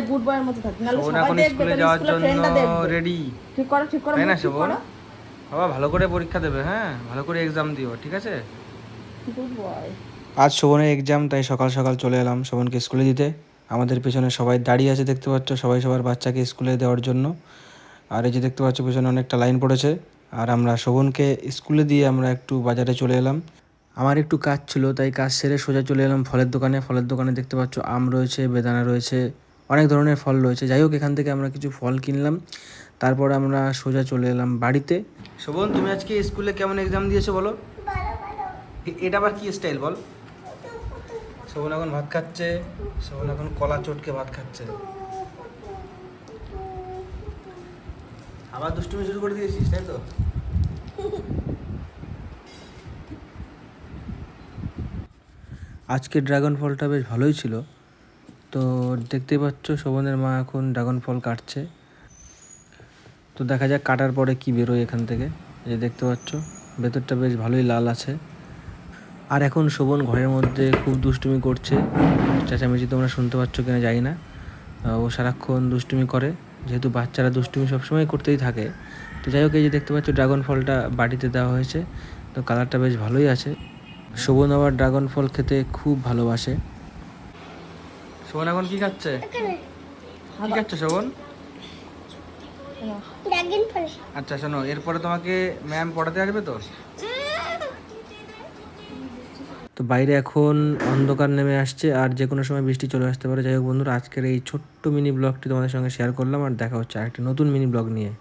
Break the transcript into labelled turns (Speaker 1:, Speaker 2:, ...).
Speaker 1: Good বয়ের মতো থাকবি, নাহলে
Speaker 2: শোভন
Speaker 1: সবাই
Speaker 2: এখন
Speaker 1: দেখবে,
Speaker 2: স্কুলে
Speaker 1: তোর
Speaker 2: যাওয়ার
Speaker 1: স্কুলের
Speaker 2: জন্য
Speaker 1: ফ্রেন্ডরা দেখবে।
Speaker 2: রেডি,
Speaker 1: ঠিক করো
Speaker 2: তাই না
Speaker 1: ঠিক
Speaker 2: শোভন?
Speaker 1: করো।
Speaker 2: বাবা ভালো করে পরীক্ষা দেবে, হ্যাঁ ভালো করে এক্সাম দিও, ঠিক আছে?
Speaker 1: Good boy.
Speaker 2: আজ শোভনের এক্সাম, তাই সকাল সকাল চলে এলাম শোভনকে স্কুলে দিতে। আমাদের পেছনে সবাই দাঁড়িয়ে আছে, দেখতে পাচ্ছ, সবাই সবার বাচ্চাকে স্কুলে দেওয়ার জন্য। আর এই যে দেখতে পাচ্ছ পেছনে অনেকটা লাইন পড়েছে। আর আমরা শোভনকে স্কুলে দিয়ে আমরা একটু বাজারে চলে এলাম। আমার একটু কাজ ছিল, তাই কাজ সেরে সোজা চলে এলাম ফলের দোকানে। ফলের দোকানে দেখতে পাচ্ছ আম রয়েছে, বেদানা রয়েছে, অনেক ধরনের ফল রয়েছে। যাই হোক, এখান থেকে আমরা কিছু ফল কিনলাম, তারপরে আমরা সোজা চলে এলাম বাড়িতে। শোভন, তুমি আজকে স্কুলে কেমন এক্সাম দিয়েছো বলো? এটা আবার কি স্টাইল বল? শোভন এখন ভাত খাচ্ছে, শোভন এখন কলা চটকে ভাত খাচ্ছে। আবার দুষ্টুমি শুরু করে দিয়েছিস, তাই তো? আজকে ড্রাগন ফলটা বেশ ভালোই ছিল। তো দেখতেই পাচ্ছ শোভনের মা এখন ড্রাগন ফল কাটছে। তো দেখা যাক কাটার পরে কি বেরোয় এখান থেকে। এই যে দেখতে পাচ্ছ ভেতরটা বেশ ভালোই লাল আছে। আর এখন শোভন ঘরের মধ্যে খুব দুষ্টুমি করছে। চেঁচামেচি তোমরা শুনতে পাচ্ছ কিনা জানি না। ও সারাক্ষণ দুষ্টুমি করে, যেহেতু বাচ্চারা দুষ্টুমি সবসময় করতেই থাকে। তো যাই হোক, এই যে দেখতে পাচ্ছ ড্রাগন ফলটা বাটিতে দেওয়া হয়েছে। তো কালারটা বেশ ভালোই আছে। শোভন আবার ড্রাগন ফল খেতে খুব ভালোবাসে। শোভন এখন কি খাচ্ছে? কি খাচ্ছে শোভন? আচ্ছা শোনো, এরপরে তোমাকে ম্যাম পড়াতে আসবে তো? তো বাইরে এখন অন্ধকার নেমে আসছে, আর যে কোনো সময় বৃষ্টি চলে আসতে পারে। যাই হোক বন্ধুরা, আজকের এই ছোট্ট মিনি ব্লগটি তোমাদের সঙ্গে শেয়ার করলাম, আর দেখা হচ্ছে আরেকটি নতুন মিনি ব্লগ নিয়ে।